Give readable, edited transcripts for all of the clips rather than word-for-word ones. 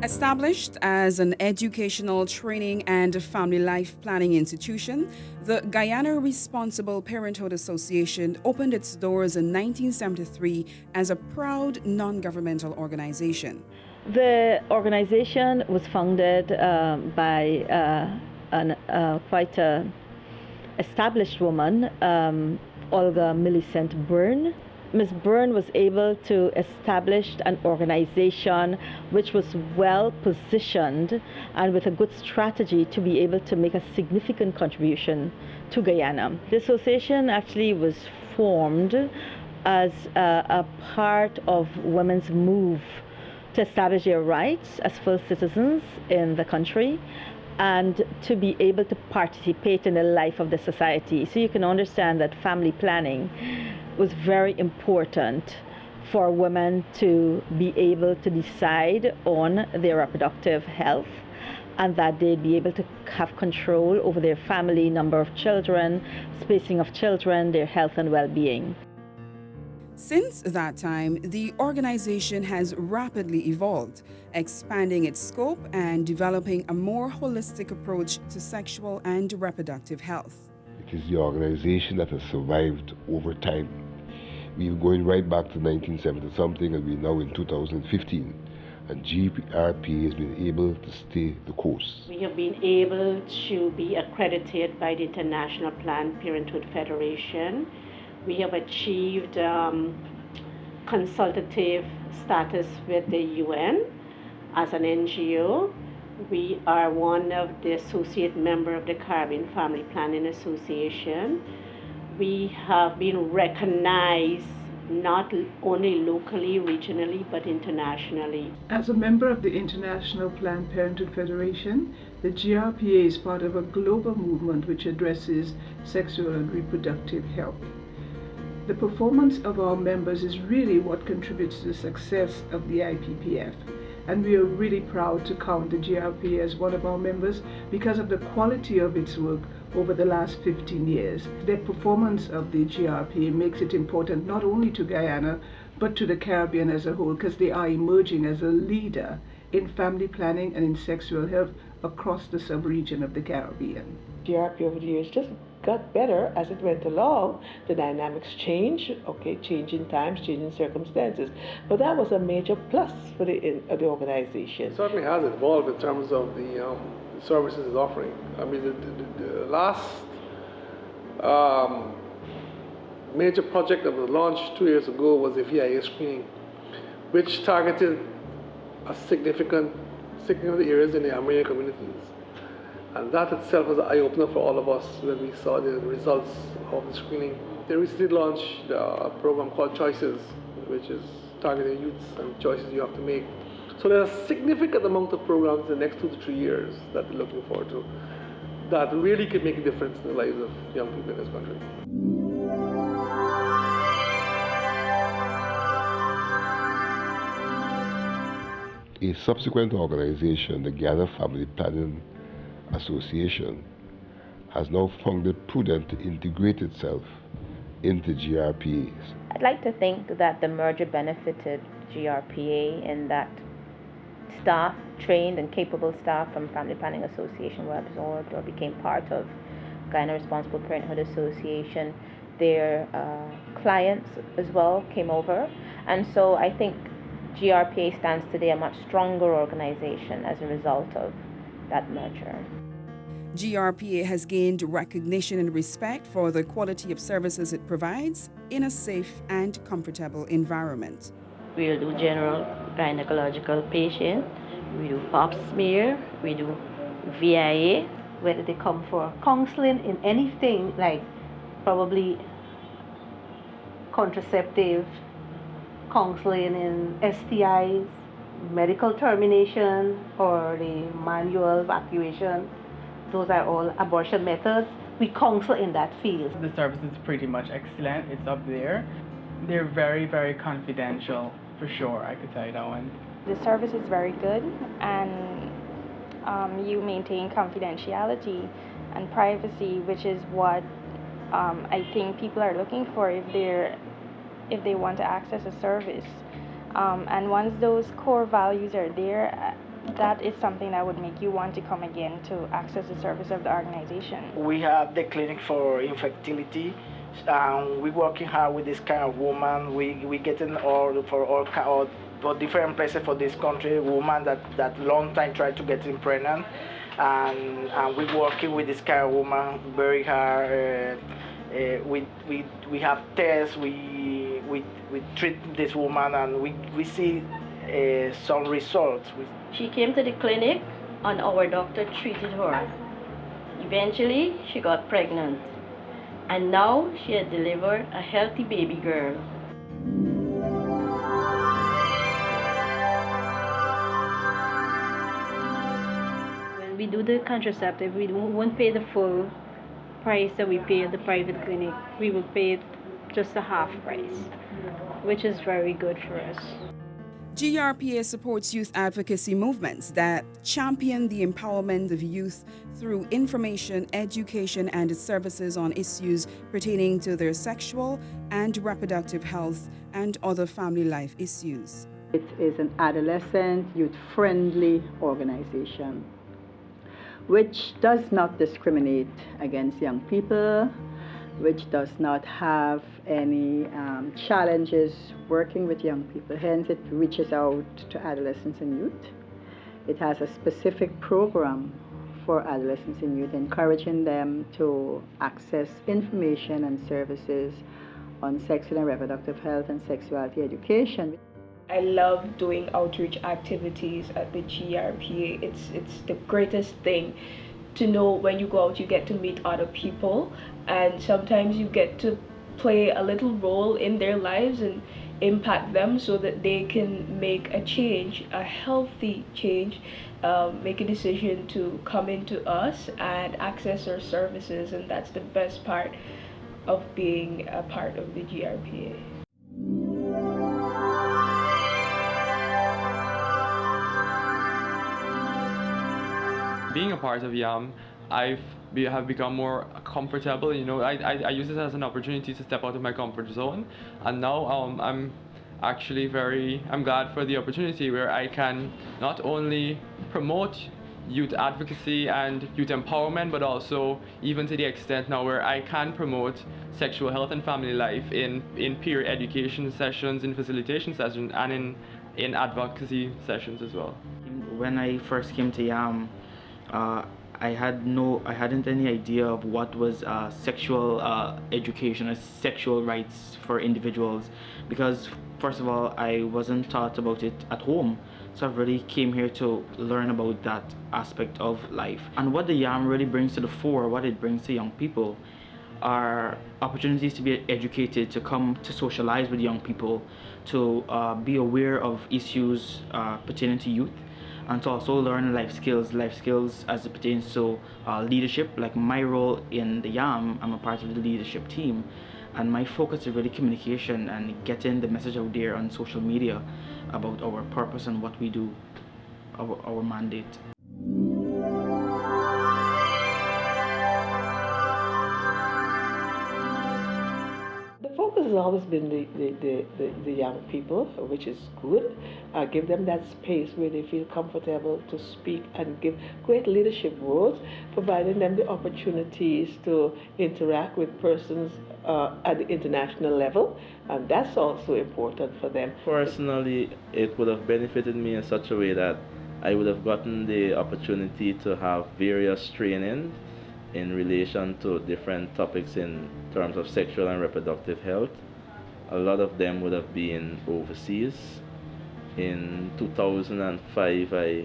Established as an educational, training, and family life planning institution, the Guyana Responsible Parenthood Association opened its doors in 1973 as a proud non-governmental organization. The organization was founded by quite an established woman, Olga Millicent Byrne. Ms. Byrne was able to establish an organization which was well positioned and with a good strategy to be able to make a significant contribution to Guyana. The association actually was formed as a part of women's move to establish their rights as full citizens in the country and to be able to participate in the life of the society. So you can understand that family planning was very important for women to be able to decide on their reproductive health and that they'd be able to have control over their family, number of children, spacing of children, their health and well-being. Since that time, the organization has rapidly evolved, expanding its scope and developing a more holistic approach to sexual and reproductive health. It is the organization that has survived over time. We're going right back to 1970 something and we're now in 2015. And GRPA has been able to stay the course. We have been able to be accredited by the International Planned Parenthood Federation. We have achieved consultative status with the UN as an NGO. We are one of the associate member of the Caribbean Family Planning Association. We have been recognized not only locally, regionally, but internationally. As a member of the International Planned Parenthood Federation, the GRPA is part of a global movement which addresses sexual and reproductive health. The performance of our members is really what contributes to the success of the IPPF. And we are really proud to count the GRPA as one of our members because of the quality of its work over the last 15 years. The performance of the GRPA makes it important not only to Guyana, but to the Caribbean as a whole, because they are emerging as a leader in family planning and in sexual health across the sub-region of the Caribbean. GRPA over the years just got better as it went along. The dynamics change, changing times, changing circumstances. But that was a major plus for the organization. It certainly has evolved in terms of the services it's offering. I mean, the last major project that was launched 2 years ago was the VIA screening, which targeted a significant areas in the Armenian communities. And that itself was an eye-opener for all of us when we saw the results of the screening. They recently launched a program called Choices, which is targeting youths and choices you have to make. So there's a significant amount of programs in the next 2 to 3 years that we're looking forward to that really could make a difference in the lives of young people in this country. A subsequent organization, the Guyana Family Planning Association, has now found it prudent to integrate itself into GRPAs. I'd like to think that the merger benefited GRPA in that staff, trained and capable staff from Family Planning Association were absorbed or became part of Guyana Responsible Parenthood Association. Their clients as well came over, and so I think GRPA stands today a much stronger organization as a result of that merger. GRPA has gained recognition and respect for the quality of services it provides in a safe and comfortable environment. We'll do general gynecological patient, we do pap smear, we do VIA, whether they come for counseling in anything like probably contraceptive, counseling in STIs, medical termination, or the manual evacuation. Those are all abortion methods. We counsel in that field. The service is pretty much excellent. It's up there. They're very, very confidential, for sure. I could tell you that one. The service is very good, and you maintain confidentiality and privacy, which is what I think people are looking for if they want to access a service. And once those core values are there, that is something that would make you want to come again to access the service of the organization? We have the clinic for infertility. We're working hard with this kind of woman. We getting all for different places for this country, woman that long time tried to get pregnant, and we're working with this kind of woman very hard. We have tests. We treat this woman, and we see some results. She came to the clinic and our doctor treated her. Eventually, she got pregnant. And now she had delivered a healthy baby girl. When we do the contraceptive, we won't pay the full price that we pay at the private clinic. We will pay just a half price, which is very good for us. GRPA supports youth advocacy movements that champion the empowerment of youth through information, education, and services on issues pertaining to their sexual and reproductive health and other family life issues. It is an adolescent, youth-friendly organization which does not discriminate against young people, which does not have any challenges working with young people. Hence, it reaches out to adolescents and youth. It has a specific program for adolescents and youth, encouraging them to access information and services on sexual and reproductive health and sexuality education. I love doing outreach activities at the GRPA. It's the greatest thing to know when you go out, you get to meet other people, and sometimes you get to play a little role in their lives and impact them so that they can make a change, a healthy change, make a decision to come into us and access our services, and that's the best part of being a part of the GRPA. Being a part of YAM, have become more comfortable. You know, I use this as an opportunity to step out of my comfort zone, and now I'm glad for the opportunity where I can not only promote youth advocacy and youth empowerment, but also even to the extent now where I can promote sexual health and family life in peer education sessions, in facilitation sessions, and in advocacy sessions as well. When I first came to YAM, I hadn't any idea of what was sexual education or sexual rights for individuals, because first of all, I wasn't taught about it at home. So I really came here to learn about that aspect of life. And what the YAM really brings to the fore, what it brings to young people, are opportunities to be educated, to come to socialize with young people, to be aware of issues pertaining to youth, and to also learn life skills as it pertains to leadership. Like my role in the YAM, I'm a part of the leadership team, and my focus is really communication and getting the message out there on social media about our purpose and what we do, our mandate. The focus has always been the young people, which is good. Give them that space where they feel comfortable to speak and give great leadership roles, providing them the opportunities to interact with persons at the international level, and that's also important for them. Personally, it would have benefited me in such a way that I would have gotten the opportunity to have various training in relation to different topics in terms of sexual and reproductive health. A lot of them would have been overseas. In 2005, I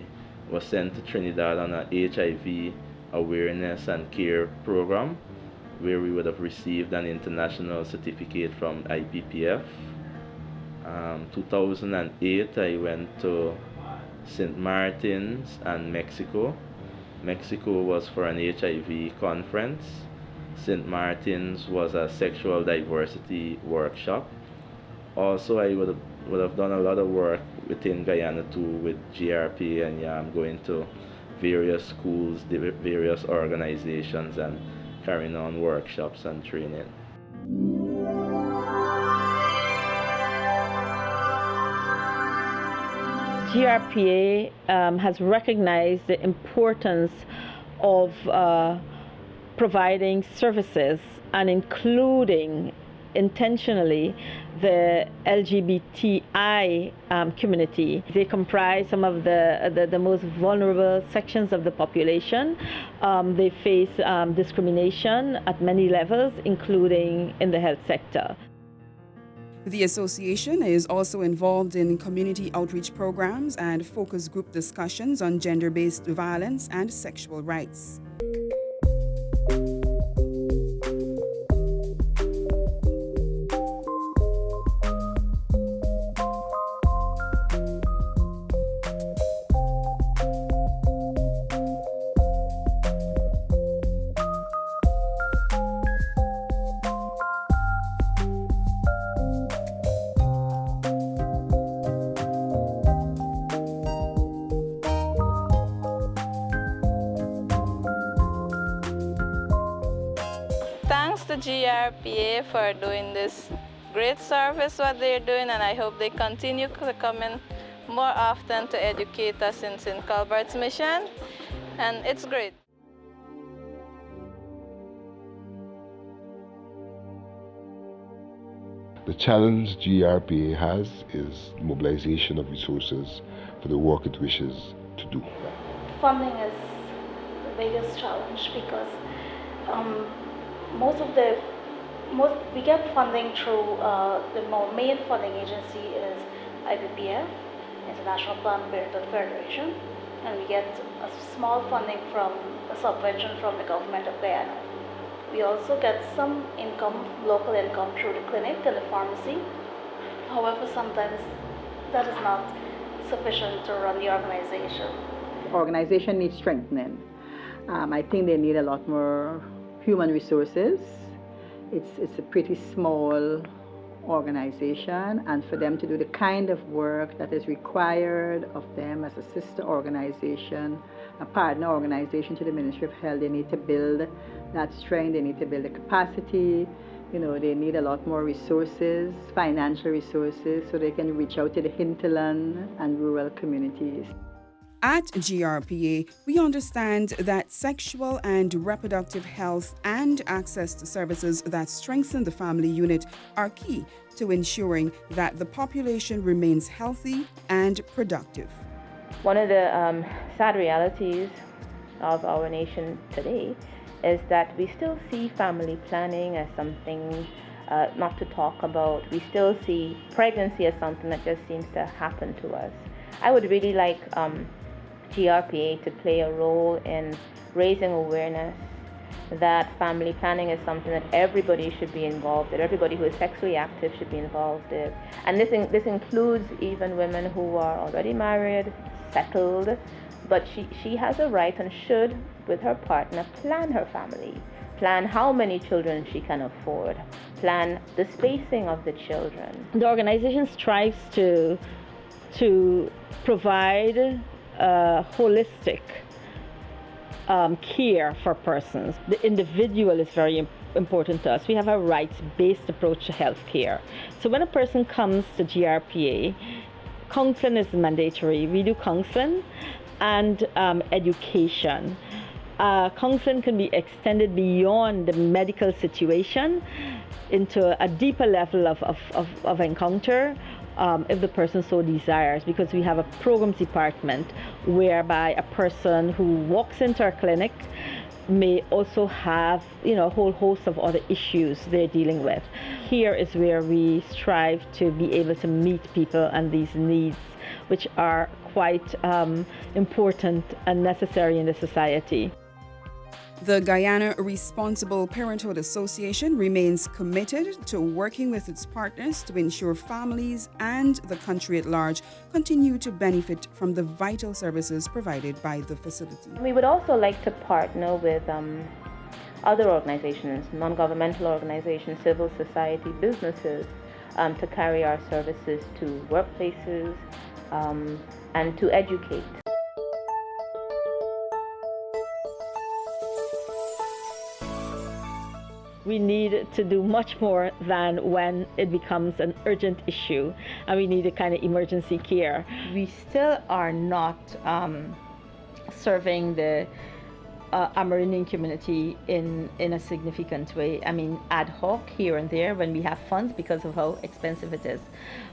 was sent to Trinidad on a HIV awareness and care program where we would have received an international certificate from IPPF. 2008, I went to St. Martin's and Mexico. Mexico was for an HIV conference. St. Martin's was a sexual diversity workshop. Also, I would have done a lot of work within Guyana too with GRPA and YAM, going to various schools, various organizations, and carrying on workshops and training. GRPA has recognized the importance of providing services and including intentionally the LGBTI community. They comprise some of the most vulnerable sections of the population. They face discrimination at many levels, including in the health sector. The association is also involved in community outreach programs and focus group discussions on gender-based violence and sexual rights. Thanks to GRPA for doing this great service what they're doing, and I hope they continue to come in more often to educate us in St. Cuthbert's mission, and it's great. The challenge GRPA has is mobilization of resources for the work it wishes to do. Funding is the biggest challenge because we get funding through the main funding agency is IPPF, International Planned Parenthood Federation, and we get a small funding from a subvention from the government of Guyana. We also get some income, local income, through the clinic and the pharmacy. However, sometimes that is not sufficient to run the organization. Organization needs strengthening. I think they need a lot more human resources. It's a pretty small organization, and for them to do the kind of work that is required of them as a sister organization, a partner organization to the Ministry of Health, they need to build that strength, they need to build the capacity, they need a lot more resources, financial resources, so they can reach out to the hinterland and rural communities. At GRPA, we understand that sexual and reproductive health and access to services that strengthen the family unit are key to ensuring that the population remains healthy and productive. One of the sad realities of our nation today is that we still see family planning as something not to talk about. We still see pregnancy as something that just seems to happen to us. I would really like GRPA to play a role in raising awareness that family planning is something that everybody should be involved in. Everybody who is sexually active should be involved in. And this includes even women who are already married, settled, but she has a right and should, with her partner, plan her family. Plan how many children she can afford. Plan the spacing of the children. The organization strives to provide holistic care for persons. The individual is very important to us. We have a rights-based approach to health care. So when a person comes to GRPA, counseling is mandatory. We do counseling and education. Counseling can be extended beyond the medical situation into a deeper level of encounter if the person so desires, because we have a programs department whereby a person who walks into our clinic may also have a whole host of other issues they're dealing with. Here is where we strive to be able to meet people and these needs, which are quite important and necessary in the society. The Guyana Responsible Parenthood Association remains committed to working with its partners to ensure families and the country at large continue to benefit from the vital services provided by the facility. We would also like to partner with other organizations, non-governmental organizations, civil society, businesses, to carry our services to workplaces and to educate. We need to do much more than when it becomes an urgent issue. and we need a kind of emergency care. We still are not serving the Amerindian community in a significant way. I mean, ad hoc here and there when we have funds because of how expensive it is.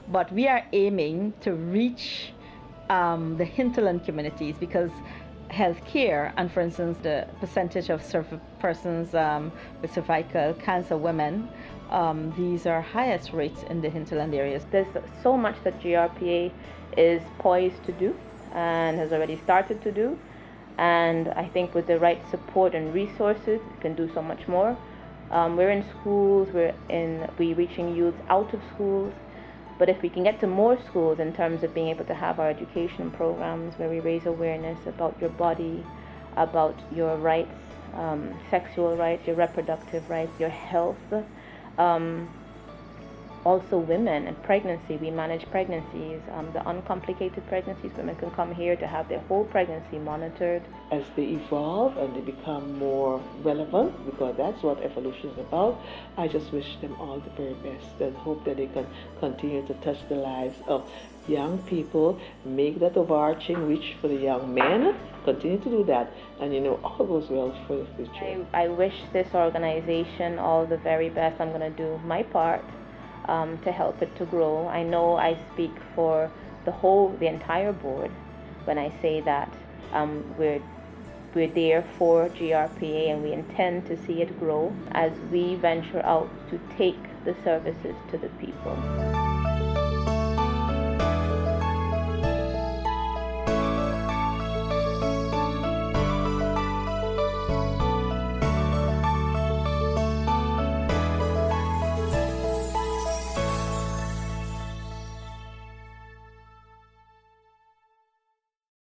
But we are aiming to reach the hinterland communities because healthcare, and for instance, the percentage of persons with cervical cancer women, these are highest rates in the hinterland areas. There's so much that GRPA is poised to do and has already started to do. And I think with the right support and resources, it can do so much more. We're in schools, we're reaching youth out of schools. But if we can get to more schools in terms of being able to have our education programs where we raise awareness about your body, about your rights, sexual rights, your reproductive rights, your health, also women and pregnancy. We manage pregnancies, the uncomplicated pregnancies. Women can come here to have their whole pregnancy monitored. As they evolve and they become more relevant, because that's what evolution is about, I just wish them all the very best and hope that they can continue to touch the lives of young people, make that overarching reach for the young men, continue to do that, and all goes well for the future. I wish this organization all the very best. I'm going to do my part to help it to grow. I know I speak for the entire board when I say that we're there for GRPA and we intend to see it grow as we venture out to take the services to the people.